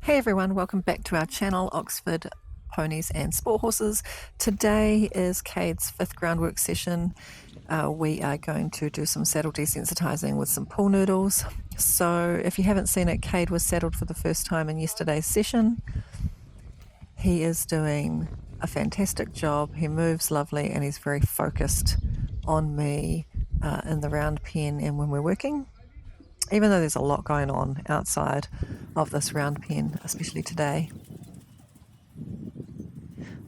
Hey everyone, welcome back to our channel, Oxford Ponies and Sport Horses. Today is Cade's 5th groundwork session. We are going to do some saddle desensitizing with some pool noodles. So if you haven't seen it, Cade was saddled for the first time in yesterday's session. He is doing a fantastic job. He moves lovely and he's very focused on me in the round pen and when we're working. Even though there's a lot going on outside of this round pen, especially today.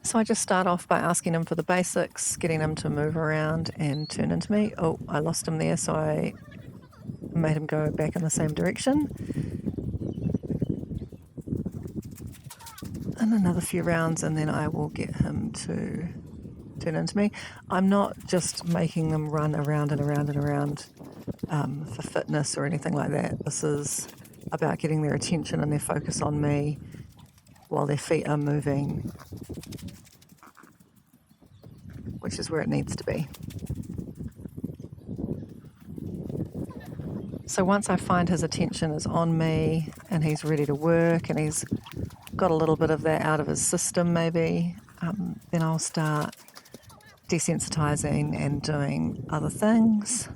So I just start off by asking him for the basics, getting him to move around and turn into me. Oh, I lost him there, so I made him go back in the same direction. And another few rounds, and then I will get him to turn into me. I'm not just making them run around and around and around for fitness or anything like that. This is about getting their attention and their focus on me while their feet are moving, which is where it needs to be. So once I find his attention is on me and he's ready to work and he's got a little bit of that out of his system maybe, then I'll start desensitizing and doing other things.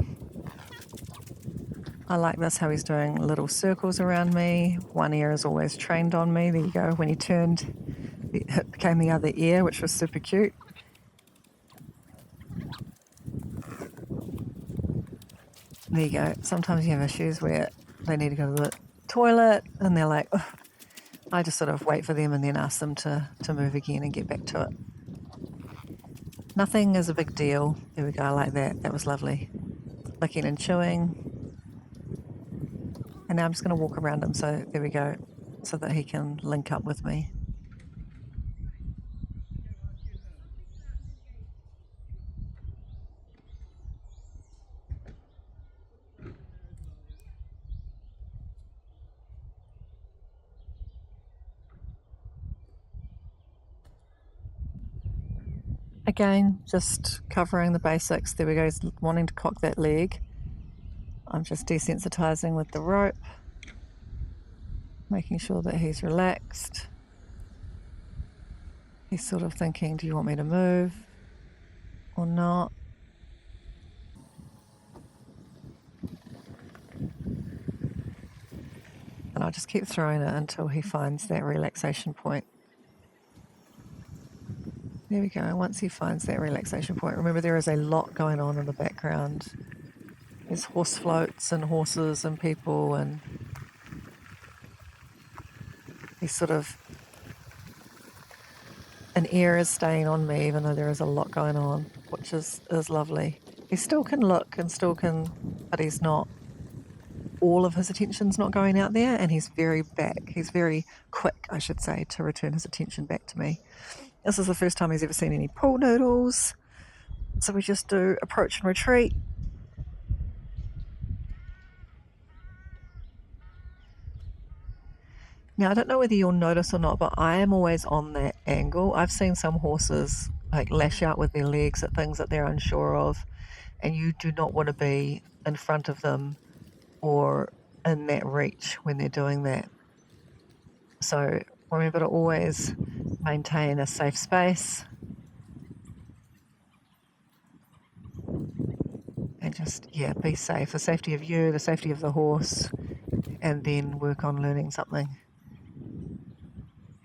I like this, how he's doing little circles around me. One ear is always trained on me. There you go. When he turned, it became the other ear, which was super cute. There you go. Sometimes you have issues where they need to go to the toilet and they're like, ugh. I just sort of wait for them and then ask them to move again and get back to it. Nothing is a big deal. There we go. I like that. That was lovely. Licking and chewing. And now I'm just going to walk around him. So there we go. So that he can link up with me. Again, just covering the basics. There we go. He's wanting to cock that leg. I'm just desensitizing with the rope, making sure that he's relaxed. He's sort of thinking, do you want me to move or not? And I'll just keep throwing it until he finds that relaxation point. There we go. Once he finds that relaxation point, remember there is a lot going on in the background. There's horse floats and horses and people, and he's sort of, an ear is staying on me even though there is a lot going on, which is lovely. He still can look and still can, but he's not, all of his attention's not going out there, and he's very quick, I should say, to return his attention back to me. This is the first time he's ever seen any pool noodles, so we just do approach and retreat. Now, I don't know whether you'll notice or not, but I am always on that angle. I've seen some horses like lash out with their legs at things that they're unsure of, and you do not want to be in front of them or in that reach when they're doing that. So remember to always maintain a safe space and just, be safe. The safety of you, the safety of the horse, and then work on learning something.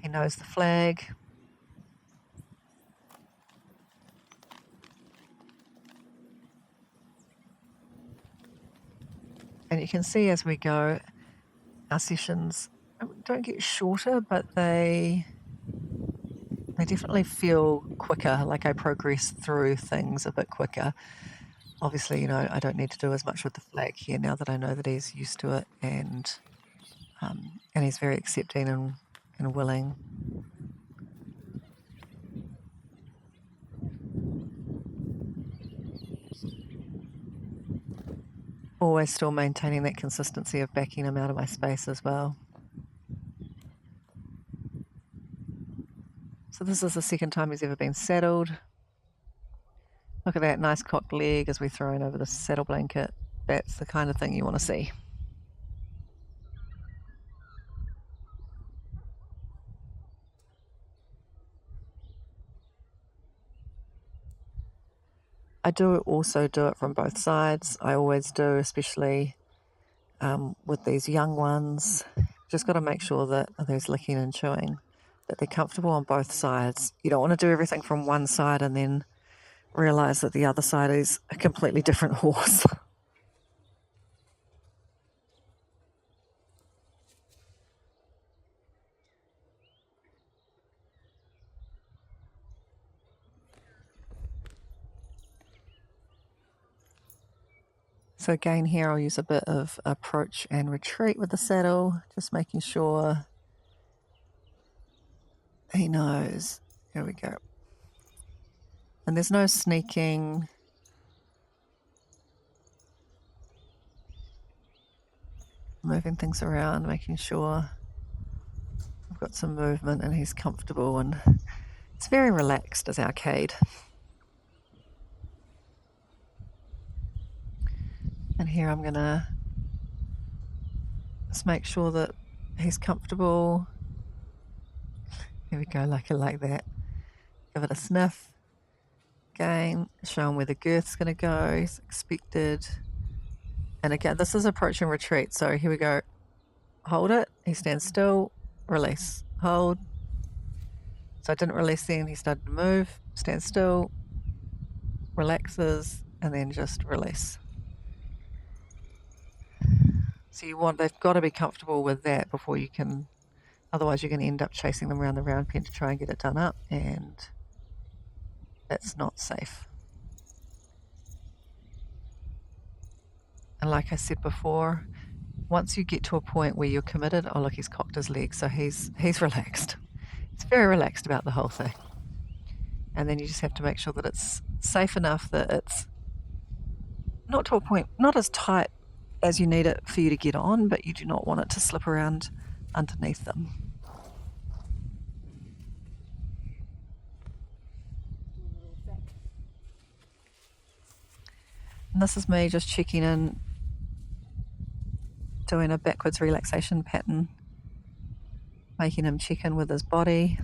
He knows the flag. And you can see as we go, our sessions don't get shorter, but they definitely feel quicker, like I progress through things a bit quicker. Obviously, I don't need to do as much with the flag here now that I know that he's used to it, and he's very accepting and willing. Always still maintaining that consistency of backing him out of my space as well. So this is the second time he's ever been saddled. Look at that nice cocked leg as we throw in over the saddle blanket. That's the kind of thing you want to see. I do also do it from both sides. I always do, especially with these young ones. Just got to make sure that there's licking and chewing, that they're comfortable on both sides. You don't want to do everything from one side and then realize that the other side is a completely different horse. So again here I'll use a bit of approach and retreat with the saddle, just making sure he knows. Here we go. And there's no sneaking. Moving things around, making sure I've got some movement and he's comfortable, and it's very relaxed as our Cade. And here I'm gonna just make sure that he's comfortable. Here we go, like that. Give it a sniff. Again, show him where the girth's gonna go, it's expected. And again, this is approach and retreat. So here we go. Hold it, he stands still, release, hold. So I didn't release then, he started to move, stand still, relaxes, and then just release. So they've got to be comfortable with that before you can, otherwise you're going to end up chasing them around the round pen to try and get it done up, and that's not safe. And like I said before, once you get to a point where you're committed, oh look, he's cocked his legs, so he's relaxed. He's very relaxed about the whole thing. And then you just have to make sure that it's safe enough that it's not to a point, not as tight as you need it for you to get on, but you do not want it to slip around underneath them. And this is me just checking in, doing a backwards relaxation pattern, making him check in with his body.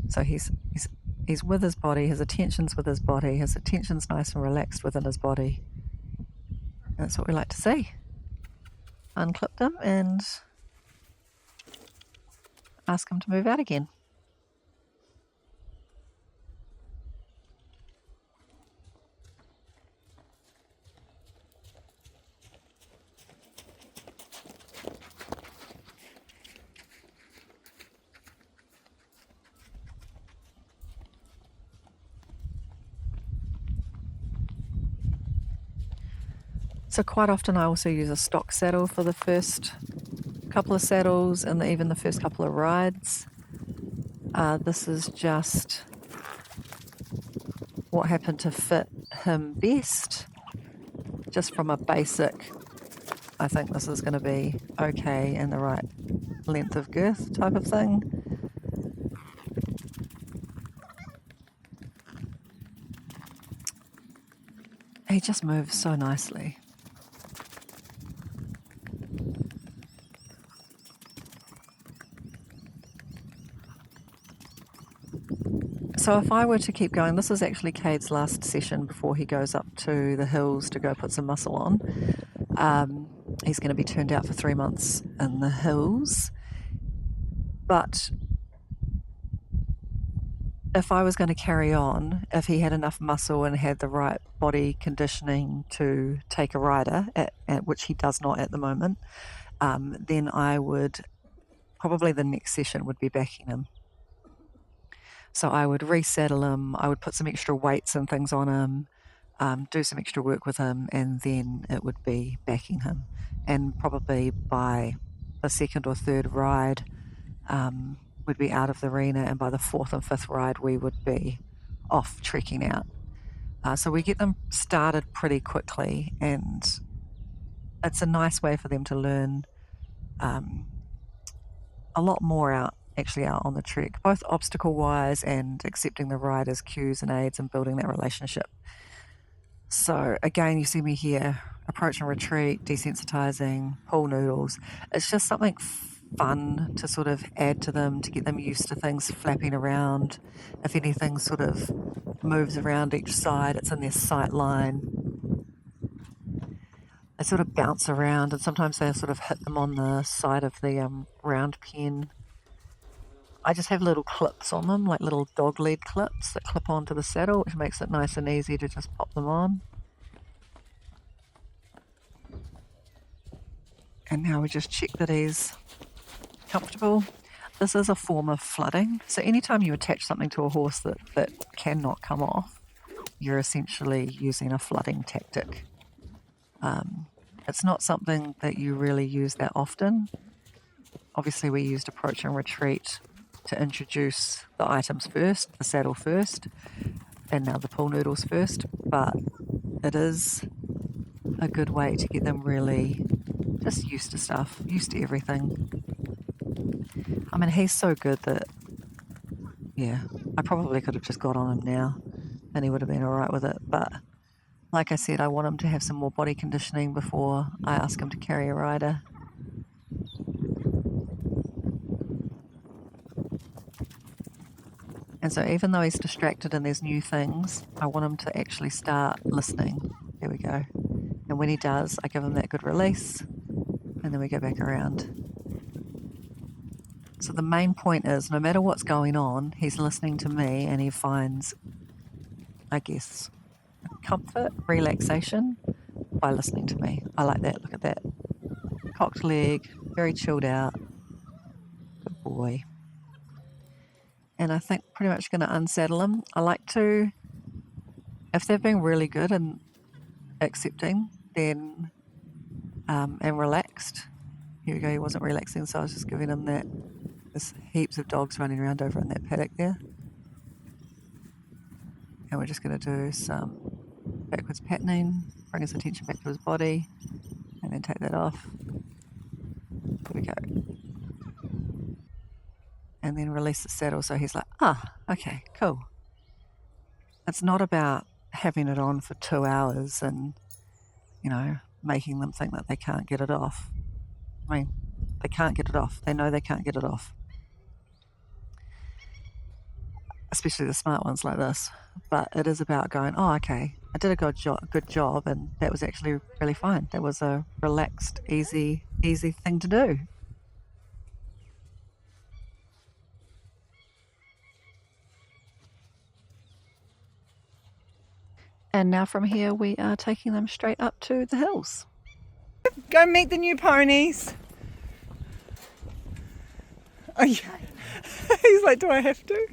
So he's with his body, his attention's with his body, his attention's nice and relaxed within his body. That's what we like to see. Unclip him and ask him to move out again. So quite often I also use a stock saddle for the first couple of saddles and even the first couple of rides. This is just what happened to fit him best. Just from a basic, I think this is going to be okay and the right length of girth type of thing. He just moves so nicely. So if I were to keep going, this is actually Cade's last session before he goes up to the hills to go put some muscle on. He's going to be turned out for 3 months in the hills. But if I was going to carry on, if he had enough muscle and had the right body conditioning to take a rider, at which he does not at the moment, then I would, probably the next session would be backing him. So I would resaddle him, I would put some extra weights and things on him, do some extra work with him, and then it would be backing him. And probably by the second or third ride, we'd be out of the arena, and by the fourth and fifth ride, we would be off trekking out. So we get them started pretty quickly, and it's a nice way for them to learn a lot more out on the trek, both obstacle-wise and accepting the ride as cues and aids and building that relationship. So again, you see me here, approach and retreat, desensitizing, pull noodles. It's just something fun to sort of add to them, to get them used to things flapping around. If anything sort of moves around each side, it's in their sight line. They sort of bounce around, and sometimes they sort of hit them on the side of the round pen. I just have little clips on them, like little dog leg clips that clip onto the saddle, which makes it nice and easy to just pop them on. And now we just check that he's comfortable. This is a form of flooding. So anytime you attach something to a horse that cannot come off, you're essentially using a flooding tactic. It's not something that you really use that often. Obviously, we used approach and retreat to introduce the items first, the saddle first, and now the pull noodles first, but it is a good way to get them really just used to stuff, used to everything. I mean, he's so good that, yeah, I probably could have just got on him now and he would have been all right with it, but like I said, I want him to have some more body conditioning before I ask him to carry a rider. And so even though he's distracted and there's new things, I want him to actually start listening. There we go. And when he does, I give him that good release, and then we go back around. So the main point is, no matter what's going on, he's listening to me and he finds, I guess, comfort, relaxation by listening to me. I like that. Look at that. Cocked leg, very chilled out. Good boy. And I think pretty much going to unsaddle him. I like to, if they've been really good and accepting, then and relaxed. Here we go, he wasn't relaxing, so I was just giving him that. There's heaps of dogs running around over in that paddock there. And we're just going to do some backwards patterning, bring his attention back to his body, and then take that off. There we go. And then release the saddle, so he's like, okay, cool. It's not about having it on for 2 hours and, making them think that they can't get it off. I mean, they can't get it off. They know they can't get it off. Especially the smart ones like this. But it is about going, okay, I did a good job, and that was actually really fine. That was a relaxed, easy thing to do. And now from here, we are taking them straight up to the hills. Go meet the new ponies. Oh, yeah. He's like, do I have to?